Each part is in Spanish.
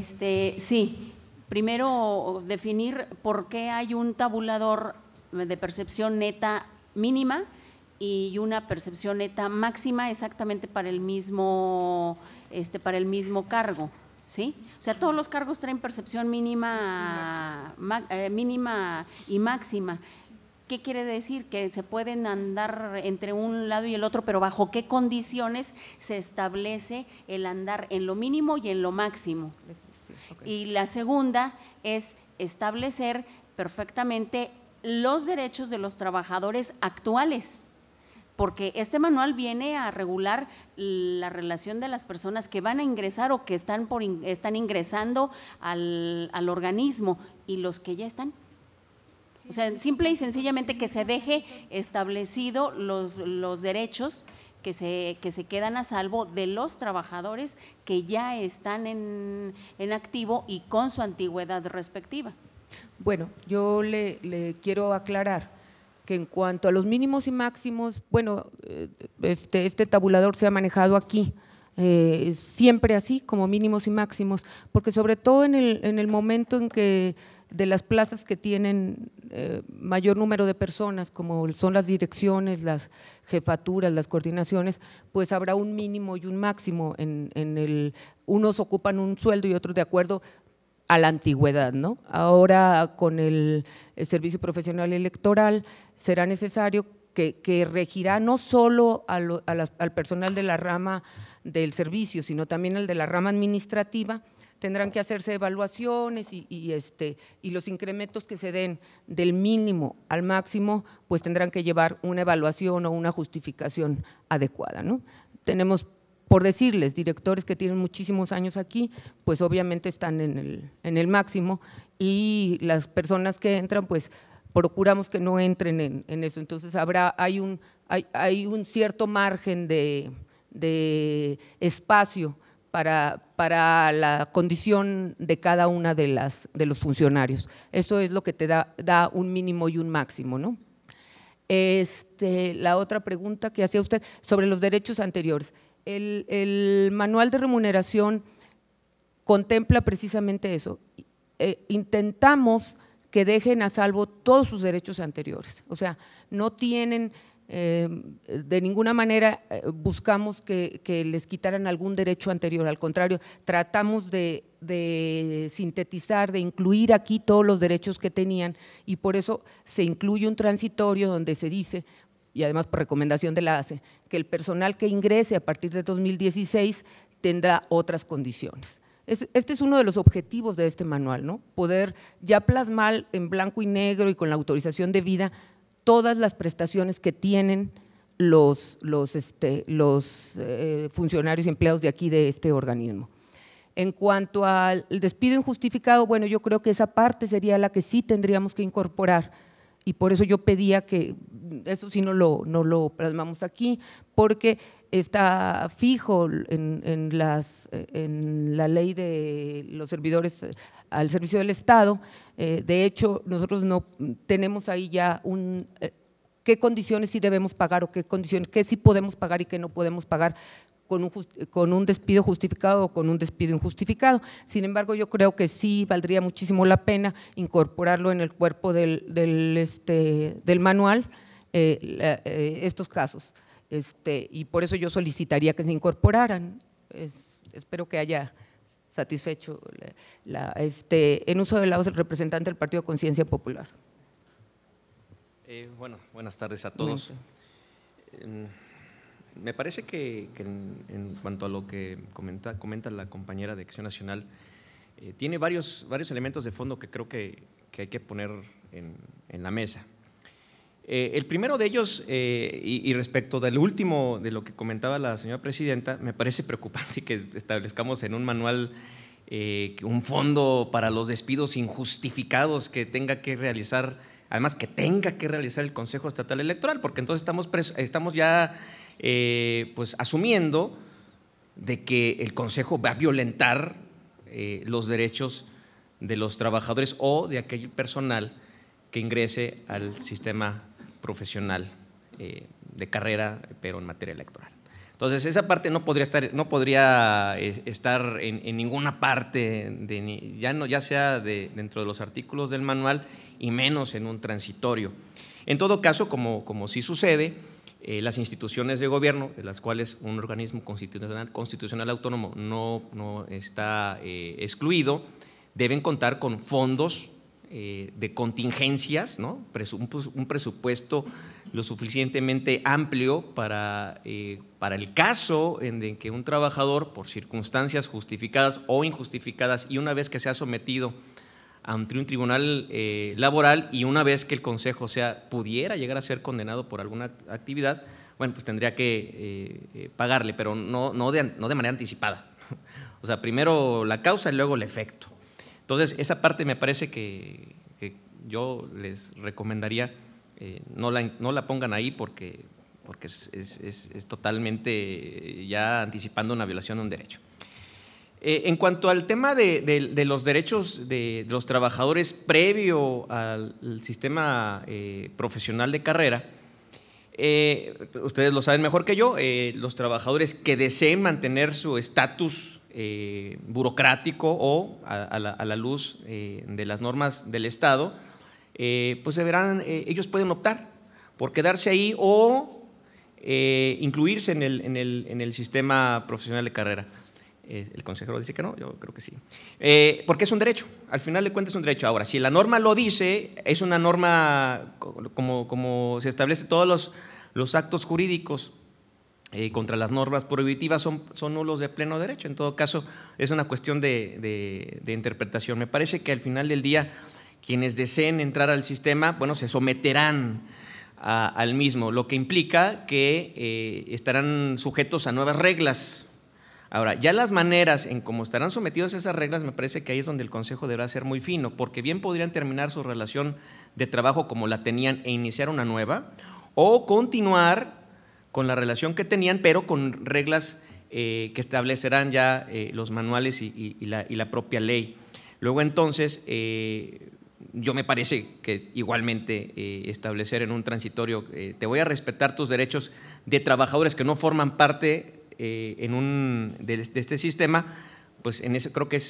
Sí, primero definir por qué hay un tabulador de percepción neta mínima y una percepción neta máxima exactamente para el mismo cargo, ¿sí? O sea, todos los cargos traen percepción mínima y máxima. ¿Qué quiere decir? Que se pueden andar entre un lado y el otro, pero ¿bajo qué condiciones se establece el andar en lo mínimo y en lo máximo? Y la segunda es establecer perfectamente los derechos de los trabajadores actuales, porque este manual viene a regular la relación de las personas que van a ingresar o que están ingresando al organismo y los que ya están. O sea, simple y sencillamente que se deje establecido los derechos que se quedan a salvo de los trabajadores que ya están en activo y con su antigüedad respectiva. Bueno, yo le quiero aclarar que en cuanto a los mínimos y máximos, bueno, este tabulador se ha manejado aquí siempre así, como mínimos y máximos, porque sobre todo en el momento en que de las plazas que tienen mayor número de personas, como son las direcciones, las jefaturas, las coordinaciones, pues habrá un mínimo y un máximo. Unos ocupan un sueldo y otros de acuerdo a la antigüedad, ¿no? Ahora con el servicio profesional electoral será necesario que regirá no solo al personal de la rama del servicio, sino también al de la rama administrativa. Tendrán que hacerse evaluaciones y los incrementos que se den del mínimo al máximo, pues tendrán que llevar una evaluación o una justificación adecuada, ¿no? Tenemos, por decirles, directores que tienen muchísimos años aquí, pues obviamente están en el máximo, y las personas que entran, pues procuramos que no entren en eso. Entonces hay un cierto margen de espacio para la condición de cada una de los funcionarios. Eso es lo que te da un mínimo y un máximo, ¿no? La otra pregunta que hacía usted sobre los derechos anteriores. El manual de remuneración contempla precisamente eso. Intentamos que dejen a salvo todos sus derechos anteriores, o sea, no tienen de ninguna manera buscamos que les quitaran algún derecho anterior, al contrario, tratamos de sintetizar, de incluir aquí todos los derechos que tenían, y por eso se incluye un transitorio donde se dice, y además por recomendación de la ACE, que el personal que ingrese a partir de 2016 tendrá otras condiciones. Este es uno de los objetivos de este manual, ¿no? Poder ya plasmar en blanco y negro y con la autorización debida todas las prestaciones que tienen los funcionarios y empleados de aquí, de este organismo. En cuanto al despido injustificado, bueno, yo creo que esa parte sería la que sí tendríamos que incorporar, y por eso yo pedía que eso sí no lo plasmamos aquí, porque está fijo en la ley de los servidores al servicio del Estado. De hecho, nosotros no tenemos ahí ya qué condiciones sí debemos pagar o qué condiciones, qué sí podemos pagar y qué no podemos pagar con un despido justificado o con un despido injustificado. Sin embargo, yo creo que sí valdría muchísimo la pena incorporarlo en el cuerpo del manual, estos casos. Y por eso yo solicitaría que se incorporaran. Espero que haya satisfecho en uso de la voz el representante del Partido Conciencia Popular. Bueno, buenas tardes a todos. Me parece que en cuanto a lo que comenta la compañera de Acción Nacional, tiene varios elementos de fondo que creo que hay que poner en la mesa. El primero de ellos, y respecto del último de lo que comentaba la señora presidenta, me parece preocupante que establezcamos en un manual un fondo para los despidos injustificados que tenga que realizar, además que tenga que realizar el Consejo Estatal Electoral, porque entonces estamos ya pues asumiendo de que el Consejo va a violentar los derechos de los trabajadores o de aquel personal que ingrese al sistema profesional de carrera, pero en materia electoral. Entonces, esa parte no podría estar en ninguna parte, ya sea dentro de los artículos del manual y menos en un transitorio. En todo caso, como sí sucede, las instituciones de gobierno, de las cuales un organismo constitucional autónomo no está excluido, deben contar con fondos de contingencias, ¿no? Un presupuesto lo suficientemente amplio para el caso en que un trabajador, por circunstancias justificadas o injustificadas, y una vez que sea sometido ante un tribunal laboral y una vez que el consejo pudiera llegar a ser condenado por alguna actividad, bueno, pues tendría que pagarle, pero no de manera anticipada. O sea, primero la causa y luego el efecto. Entonces, esa parte me parece que yo les recomendaría no la pongan ahí porque es totalmente ya anticipando una violación de un derecho. En cuanto al tema de los derechos de los trabajadores previo al sistema profesional de carrera, ustedes lo saben mejor que yo, los trabajadores que deseen mantener su estatus burocrático o a la luz de las normas del Estado, pues ellos pueden optar por quedarse ahí o incluirse en el sistema profesional de carrera. El consejero dice que no, yo creo que sí. Porque es un derecho, al final de cuentas es un derecho. Ahora, si la norma lo dice, es una norma como se establece todos los actos jurídicos contra las normas prohibitivas son nulos de pleno derecho. En todo caso, es una cuestión de interpretación. Me parece que al final del día, quienes deseen entrar al sistema, bueno, se someterán al mismo, lo que implica que estarán sujetos a nuevas reglas. Ahora, ya las maneras en cómo estarán sometidos a esas reglas, me parece que ahí es donde el Consejo deberá ser muy fino, porque bien podrían terminar su relación de trabajo como la tenían e iniciar una nueva, o continuar con la relación que tenían, pero con reglas que establecerán ya los manuales y la propia ley. Luego entonces, yo me parece que igualmente establecer en un transitorio, te voy a respetar tus derechos de trabajadores que no forman parte de este sistema, pues en eso creo que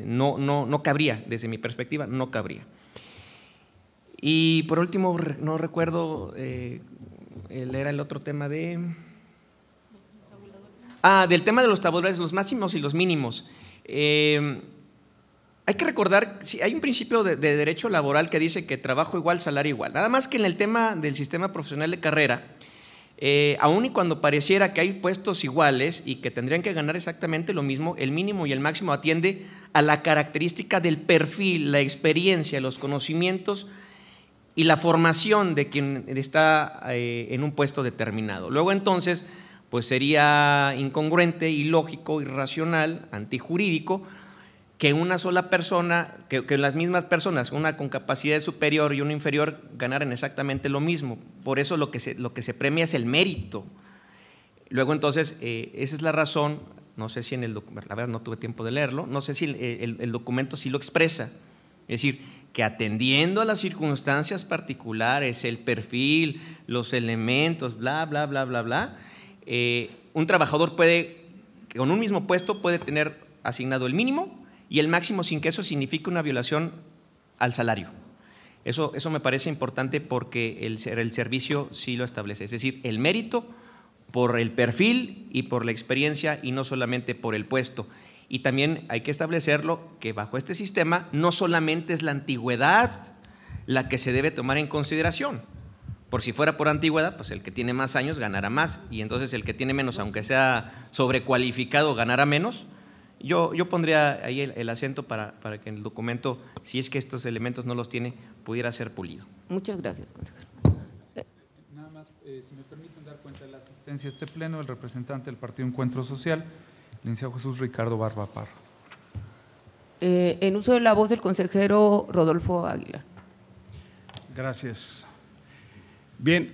no cabría, desde mi perspectiva, no cabría. Y por último, no recuerdo, era el otro tema del tema de los tabuladores, los máximos y los mínimos. Hay que recordar, hay un principio de derecho laboral que dice que trabajo igual, salario igual. Nada más que en el tema del sistema profesional de carrera, aun y cuando pareciera que hay puestos iguales y que tendrían que ganar exactamente lo mismo, el mínimo y el máximo atiende a la característica del perfil, la experiencia, los conocimientos y la formación de quien está en un puesto determinado. Luego entonces, pues sería incongruente, ilógico, irracional, antijurídico, que una sola persona, que las mismas personas, una con capacidad superior y una inferior, ganaran exactamente lo mismo. Por eso lo que se premia es el mérito. Luego entonces, esa es la razón, no sé si en el documento, la verdad no tuve tiempo de leerlo, no sé si el documento sí lo expresa. Es decir, que atendiendo a las circunstancias particulares, el perfil, los elementos, bla, bla, bla, bla, bla, un trabajador con un mismo puesto puede tener asignado el mínimo y el máximo sin que eso signifique una violación al salario. Eso me parece importante porque el servicio sí lo establece, es decir, el mérito por el perfil y por la experiencia y no solamente por el puesto. Y también hay que establecerlo que bajo este sistema no solamente es la antigüedad la que se debe tomar en consideración. Por si fuera por antigüedad, pues el que tiene más años ganará más y entonces el que tiene menos, aunque sea sobrecualificado, ganará menos. Yo pondría ahí el acento para que en el documento, si es que estos elementos no los tiene, pudiera ser pulido. Muchas gracias, consejero. Nada más, si me permiten dar cuenta de la asistencia a este pleno, el representante del Partido Encuentro Social, licenciado Jesús Ricardo Barba Parra. En uso de la voz del consejero Rodolfo Aguilar. Gracias. Bien,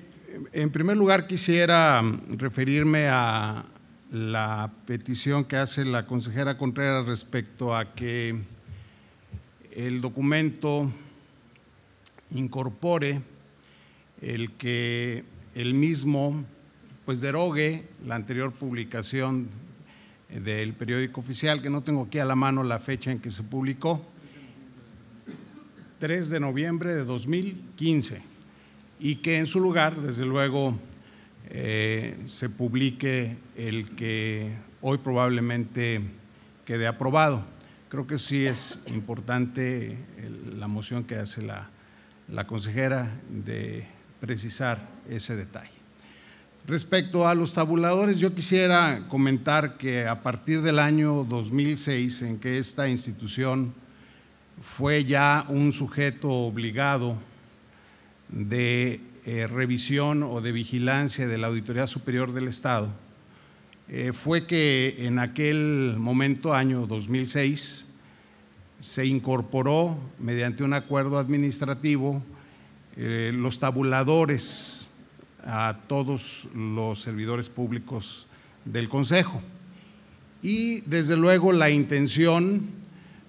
en primer lugar quisiera referirme a la petición que hace la consejera Contreras respecto a que el documento incorpore el que el mismo pues derogue la anterior publicación del periódico oficial, que no tengo aquí a la mano la fecha en que se publicó, 3 de noviembre de 2015, y que en su lugar, desde luego, se publique el que hoy probablemente quede aprobado. Creo que sí es importante la moción que hace la consejera de precisar ese detalle. Respecto a los tabuladores, yo quisiera comentar que a partir del año 2006, en que esta institución fue ya un sujeto obligado de revisión o de vigilancia de la Auditoría Superior del Estado, fue que en aquel momento, año 2006, se incorporó mediante un acuerdo administrativo los tabuladores a todos los servidores públicos del Consejo. Y desde luego la intención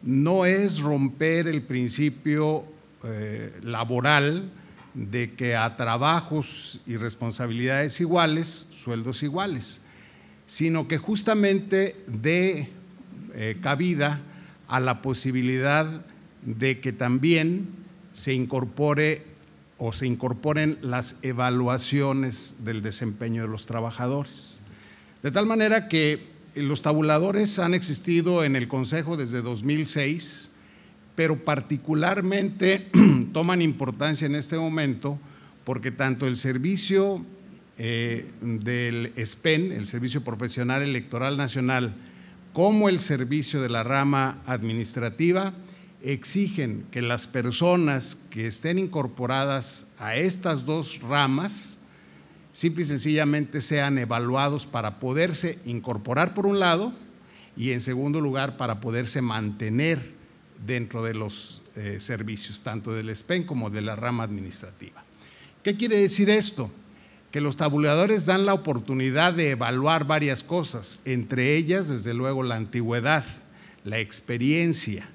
no es romper el principio laboral de que a trabajos y responsabilidades iguales, sueldos iguales, sino que justamente dé cabida a la posibilidad de que también se incorporen las evaluaciones del desempeño de los trabajadores. De tal manera que los tabuladores han existido en el Consejo desde 2006, pero particularmente toman importancia en este momento porque tanto el servicio del SPEN, el Servicio Profesional Electoral Nacional, como el servicio de la rama administrativa exigen que las personas que estén incorporadas a estas dos ramas simple y sencillamente sean evaluados para poderse incorporar por un lado y en segundo lugar para poderse mantener dentro de los servicios, tanto del SPEN como de la rama administrativa. ¿Qué quiere decir esto? Que los tabuladores dan la oportunidad de evaluar varias cosas, entre ellas, desde luego, la antigüedad, la experiencia,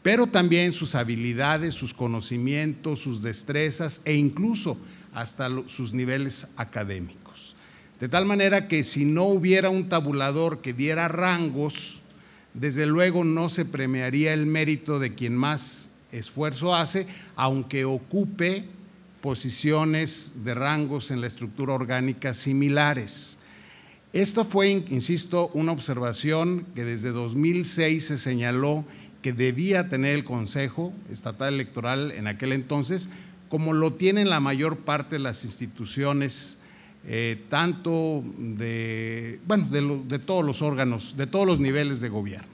pero también sus habilidades, sus conocimientos, sus destrezas e incluso hasta sus niveles académicos. De tal manera que si no hubiera un tabulador que diera rangos, desde luego no se premiaría el mérito de quien más esfuerzo hace, aunque ocupe posiciones de rangos en la estructura orgánica similares. Esta fue, insisto, una observación que desde 2006 se señaló que debía tener el Consejo Estatal Electoral en aquel entonces, como lo tienen la mayor parte de las instituciones, tanto de todos los órganos, de todos los niveles de gobierno.